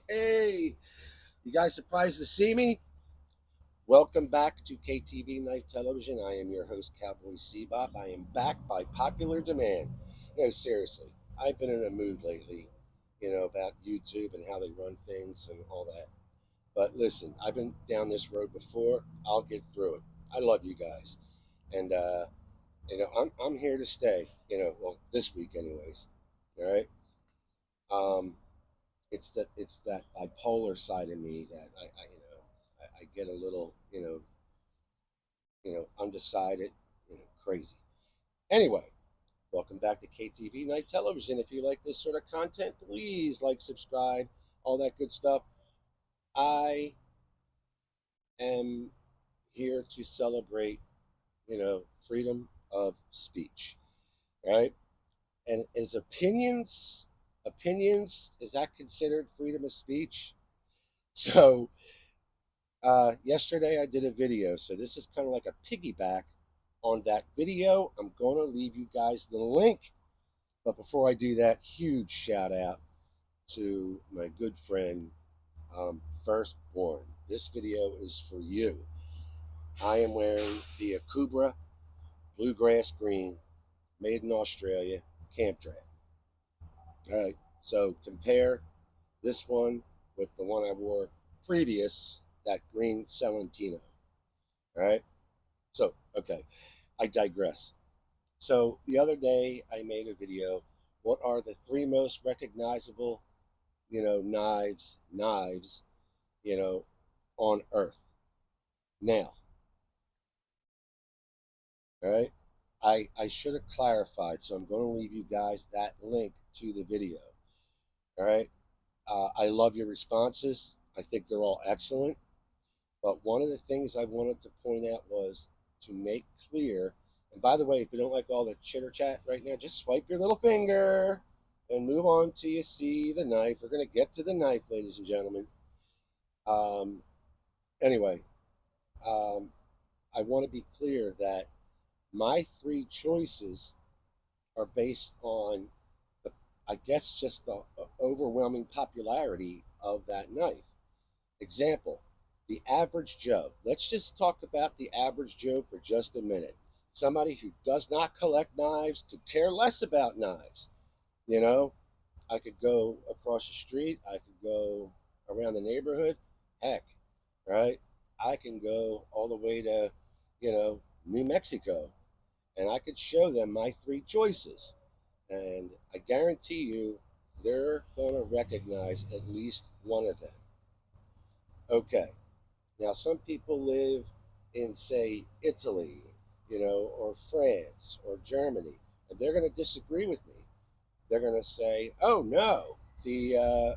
Hey, you guys surprised to see me? Welcome back to KTV Night Television. I am your host, Cowboy Sebop. I am back by popular demand. No, seriously, I've been in a mood lately, about YouTube and how they run things and all that. But listen, I've been down this road before. I'll get through it. I love you guys. And, I'm here to stay, well, this week, anyways. All right. Um, it's that bipolar side of me that I get a little undecided, crazy. Anyway, welcome back to KTV Night Television. If you like this sort of content, please like, subscribe, all that good stuff. I am here to celebrate freedom of speech, right? And is opinions is that considered freedom of speech? So yesterday I did a video, so this is kind of like a piggyback on that video. I'm going to leave you guys the link. But before I do that, huge shout out to my good friend, Firstborn. This video is for you. I am wearing the Akubra Bluegrass Green, made in Australia, camp drag. All right, so compare this one with the one I wore previous, that green Celentino. All right, so, okay, I digress. So the other day I made a video. What are the three most recognizable, knives, you know, on Earth? Now, all right. I should have clarified, so I'm going to leave you guys that link to the video. All right. I love your responses. I think they're all excellent. But one of the things I wanted to point out was to make clear. And by the way, if you don't like all the chitter chat right now, just swipe your little finger and move on till you see the knife. We're going to get to the knife, ladies and gentlemen. Um, anyway, um, I want to be clear that my three choices are based on, the, I guess, just the overwhelming popularity of that knife. Example, the average Joe. Let's just talk about the average Joe for just a minute. Somebody who does not collect knives, could care less about knives. You know, I could go across the street, I could go around the neighborhood. Heck, right? I can go all the way to, New Mexico, and I could show them my three choices. And I guarantee you, they're going to recognize at least one of them. Okay. Now, some people live in, say, Italy, or France or Germany, and they're going to disagree with me. They're going to say, "Oh no, the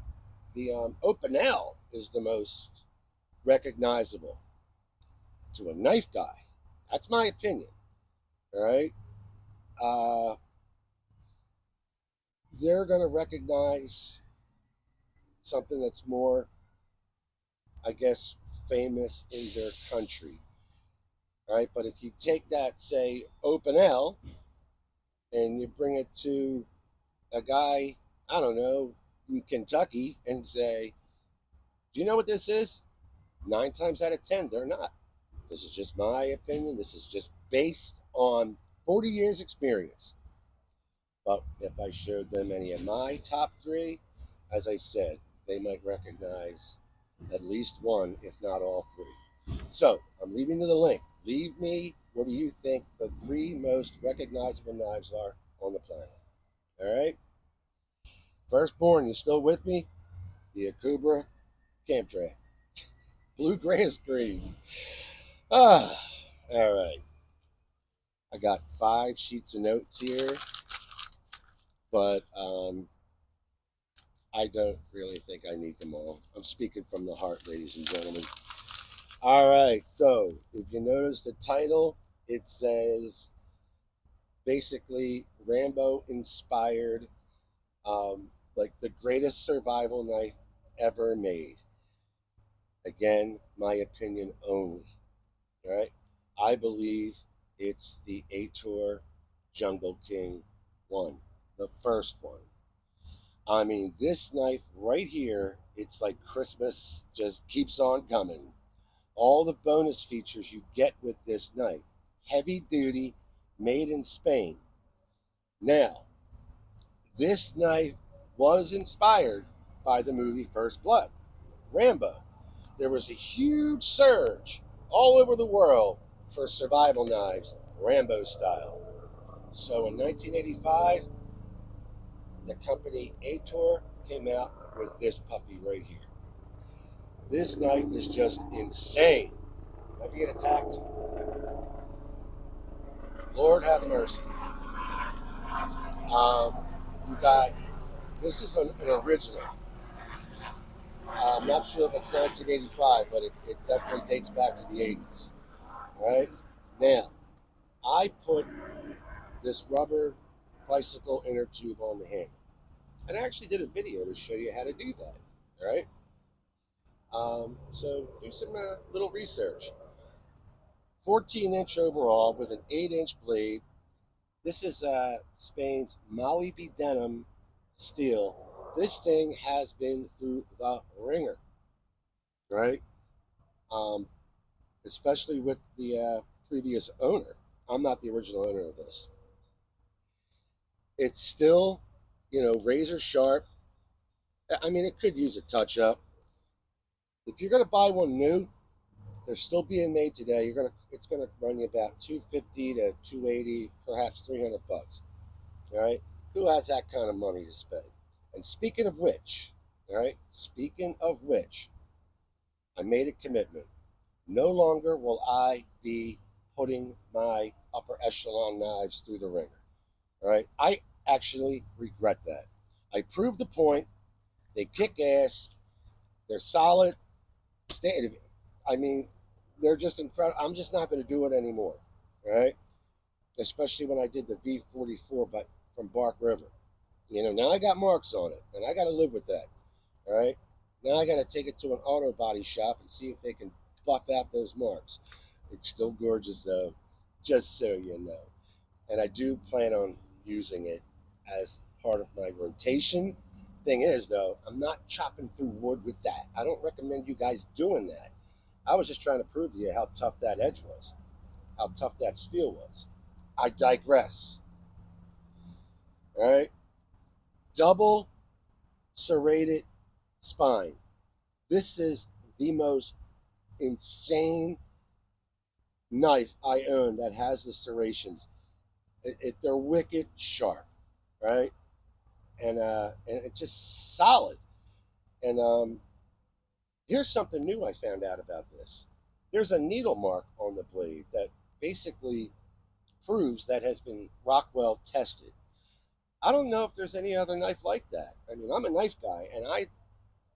Opinel is the most recognizable to a knife guy." That's my opinion. All right, uh, they're going to recognize something that's more, I guess, famous in their country. All right, but if you take that, say, Opinel, and you bring it to a guy, I don't know, in Kentucky, and say, "Do you know what this is?" 9 times out of 10, they're not. This is just my opinion. This is just based on 40 years' experience. But if I showed them any of my top three, as I said, they might recognize at least one, if not all three. So I'm leaving you the link. Leave me, what do you think the three most recognizable knives are on the planet? All right? Firstborn, you still with me? The Akubra Camp Tray. Bluegrass Green. Ah, all right. I got 5 sheets of notes here, but I don't really think I need them all. I'm speaking from the heart, ladies and gentlemen. All right, so if you notice the title, it says basically Rambo inspired, like the greatest survival knife ever made. Again, my opinion only. All right, I believe it's the Aitor Jungle King one, the first one. I mean, this knife right here It's like Christmas just keeps on coming. All the bonus features you get with this knife. Heavy duty, made in Spain. Now, this knife was inspired by the movie First Blood, Rambo. There was a huge surge all over the world for survival knives, Rambo style. So in 1985, the company Aitor came out with this puppy right here. This knife is just insane. If you get attacked, Lord have mercy. Um, you got this is an original. I'm not sure if it's 1985, but it definitely dates back to the 80s. Right now, I put this rubber bicycle inner tube on the handle, and I actually did a video to show you how to do that. All right. So do some little research. 14-inch overall with an 8-inch blade. This is Spain's molybdenum steel. This thing has been through the ringer, right? Um, Especially with the previous owner. I'm not the original owner of this. It's still, razor sharp. I mean, it could use a touch up. If you're going to buy one new, they're still being made today. It's gonna run you about 250 to 280, perhaps 300 bucks. All right, who has that kind of money to spend? And speaking of which, all right, speaking of which, I made a commitment. No longer will I be putting my upper echelon knives through the ringer. All right, I actually regret that. I proved the point. They kick ass. They're solid. I mean, they're just incredible. I'm just not going to do it anymore. All right, especially when I did the V44, but from Bark River. Now I got marks on it, and I got to live with that. All right. Now I got to take it to an auto body shop and see if they can buff out those marks. It's still gorgeous, though, just so you know. And I do plan on using it as part of my rotation. Thing is, though, I'm not chopping through wood with that. I don't recommend you guys doing that. I was just trying to prove to you how tough that edge was, how tough that steel was. I digress. All right. Double serrated spine. This is the most insane knife I own that has the serrations. They're wicked sharp, right? And it's just solid. And here's something new I found out about this. There's a needle mark on the blade that basically proves that has been Rockwell tested. I don't know if there's any other knife like that. I mean, I'm a knife guy, and I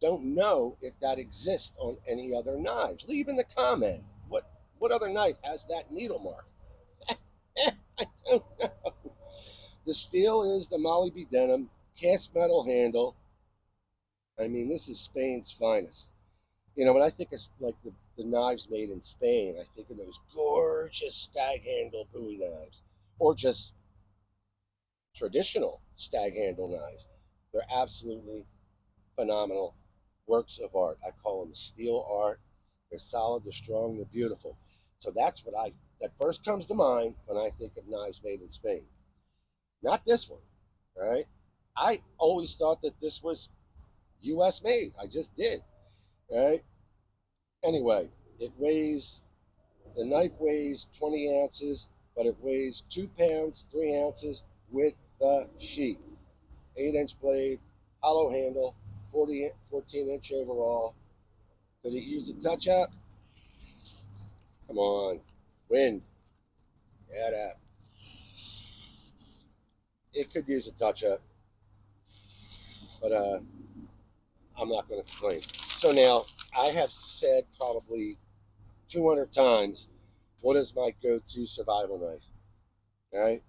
don't know if that exists on any other knives. Leave in the comment what other knife has that needle mark. I don't know. The steel is the molybdenum cast metal handle. I mean, this is Spain's finest. When I think of like the knives made in Spain, I think of those gorgeous stag handle Bowie knives, or just traditional stag handle knives. They're absolutely phenomenal works of art. I call them steel art. They're solid, they're strong, they're beautiful. So that's that first comes to mind when I think of knives made in Spain. Not this one, all right? I always thought that this was U.S. made. I just did, all right? Anyway, the knife weighs 20 ounces, but it weighs 2 pounds, 3 ounces with the sheath. 8-inch blade, hollow handle, 14-inch overall. Could it use a touch up? Come on. Wind. Get up. It could use a touch up, but I'm not going to complain. So now, I have said probably 200 times what is my go to survival knife. All right?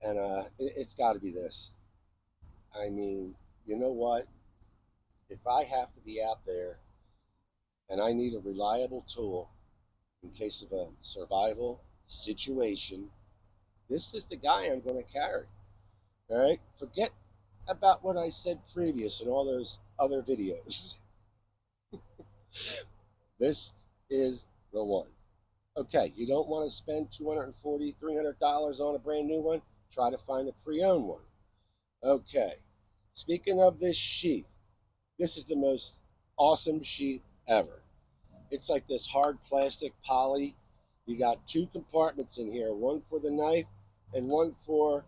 And it's got to be this. I mean, you know what? If I have to be out there and I need a reliable tool in case of a survival situation, this is the guy I'm going to carry. All right? Forget about what I said previous in all those other videos. This is the one. Okay, you don't want to spend $240, $300 on a brand new one. Try to find a pre-owned one. Okay, speaking of this sheath, this is the most awesome sheath ever. It's like this hard plastic poly. You got two compartments in here, one for the knife and one for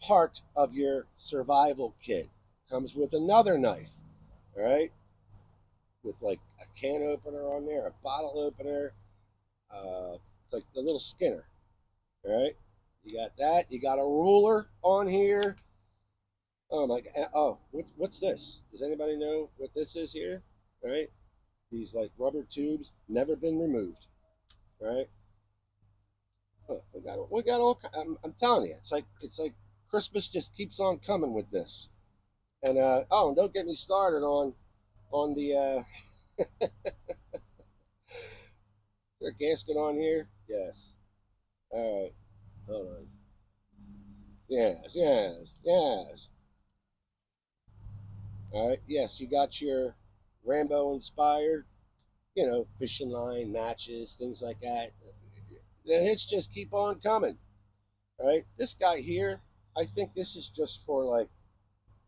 part of your survival kit. Comes with another knife, all right, with like a can opener on there, a bottle opener, like the little Skinner, all right. You got that. You got a ruler on here. Oh my god! Oh, what's this? Does anybody know what this is here? All right, these like rubber tubes, never been removed. All right. Oh, we got all. I'm telling you, it's like Christmas just keeps on coming with this. And oh, and don't get me started on the gasket on here. Yes. All right. Hold on. Yes. Yes. Yes. All right. Yes, you got your Rambo inspired, fishing line, matches, things like that. The hits just keep on coming. All right. This guy here, I think this is just for like,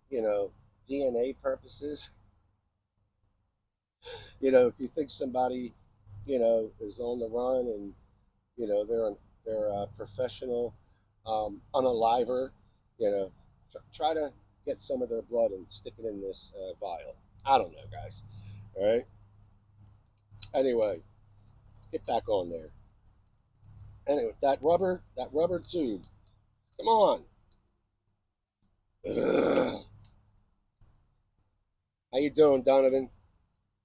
you know, DNA purposes. If you think somebody, is on the run and they're a professional unaliver, try to get some of their blood and stick it in this vial. I don't know, guys. All right. Anyway, get back on there. Anyway, that rubber tube. Come on. Ugh. How you doing, Donovan?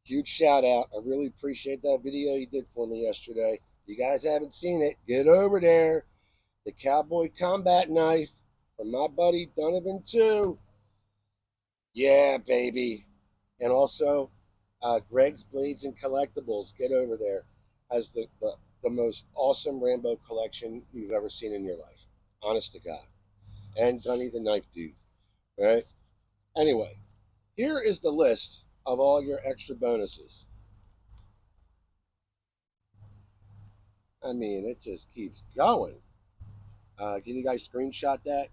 Huge shout out. I really appreciate that video you did for me yesterday. If you guys haven't seen it, get over there. The Cowboy Combat Knife from my buddy Donovan too. Yeah, baby. And also, Greg's Blades and Collectibles. Get over there. Has the most awesome Rambo collection you've ever seen in your life. Honest to God. And Gunny the Knife Dude. All right? Anyway, here is the list of all your extra bonuses. I mean, it just keeps going. Can you guys screenshot that?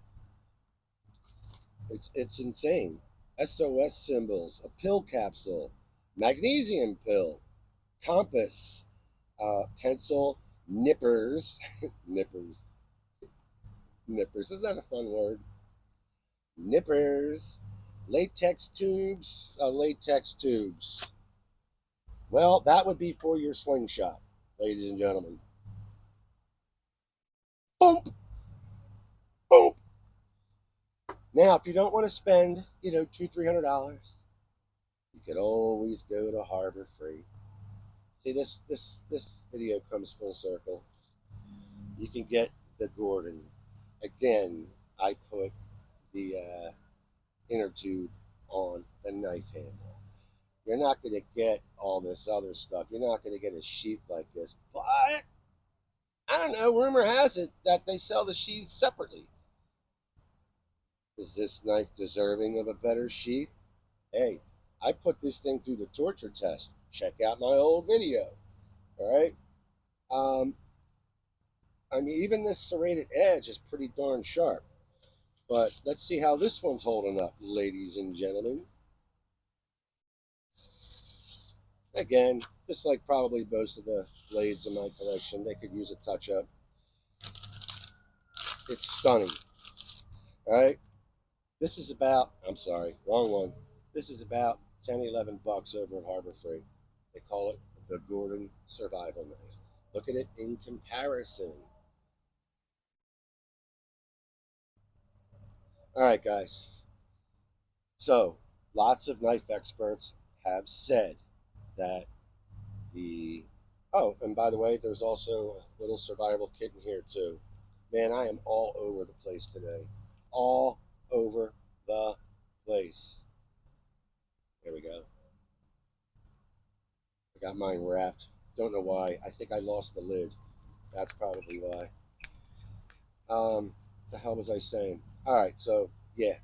It's insane. SOS symbols, a pill capsule, magnesium pill, compass, pencil, nippers, nippers, nippers. Isn't that a fun word? Nippers, latex tubes. Well, that would be for your slingshot, ladies and gentlemen. Boom, boom. Now, if you don't want to spend, $200, $300, you could always go to Harbor Freight. See, this video comes full circle. You can get the Gordon. Again, I put the inner tube on the knife handle. You're not going to get all this other stuff. You're not going to get a sheath like this. But I don't know. Rumor has it that they sell the sheath separately. Is this knife deserving of a better sheath? Hey, I put this thing through the torture test. Check out my old video. All right. I mean, even this serrated edge is pretty darn sharp. But let's see how this one's holding up, ladies and gentlemen. Again, just like probably most of the blades in my collection, they could use a touch up. It's stunning. All right. This is about, I'm sorry, wrong one. This is about 10, 11 bucks over at Harbor Freight. They call it the Gordon Survival Knife. Look at it in comparison. All right, guys. So, lots of knife experts have said that the. Oh, and by the way, there's also a little survival kit in here, too. Man, I am all over the place today. All over the place. There we go. I got mine wrapped. Don't know why. I think I lost the lid. That's probably why. The hell was I saying? All right, so yeah.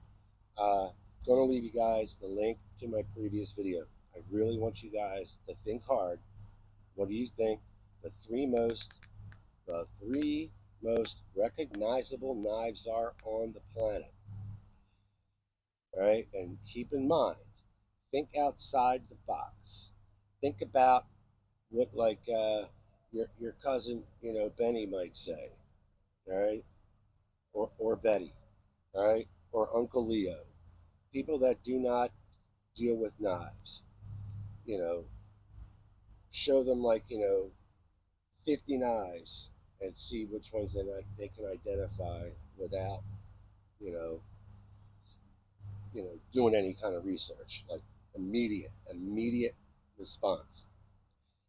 going to leave you guys the link to my previous video. I really want you guys to think hard. What do you think the three most recognizable knives are on the planet? All right, and keep in mind, think outside the box. Think about what your cousin, Benny might say, all right, or Betty, all right, or Uncle Leo. People that do not deal with knives, you know, show them 50 knives and see which ones they can identify without, you know, doing any kind of research, like immediate response.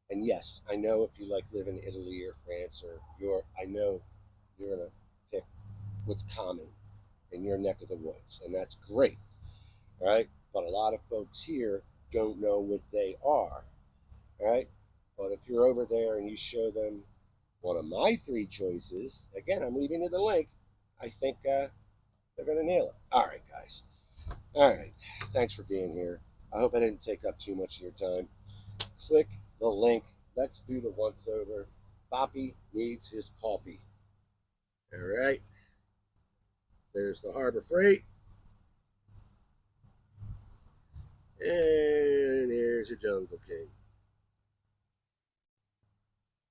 And yes, I know if you live in Italy or France or Europe, I know you're gonna pick what's common in your neck of the woods, and that's great, right? But a lot of folks here don't know what they are, right? But if you're over there and you show them one of my three choices, again, I'm leaving you the link. I think they're gonna nail it. All right, guys. All right. Thanks for being here. I hope I didn't take up too much of your time. Click the link. Let's do the once over. Boppy needs his coffee. All right. There's the Harbor Freight. And here's your Jungle King.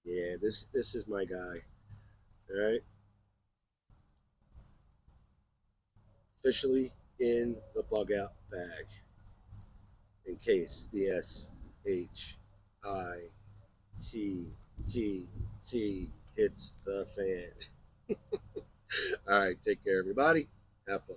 Yeah, this is my guy. All right. Officially in the bug out bag. In case the SHITT hits the fan. All right. Take care, everybody. Have fun.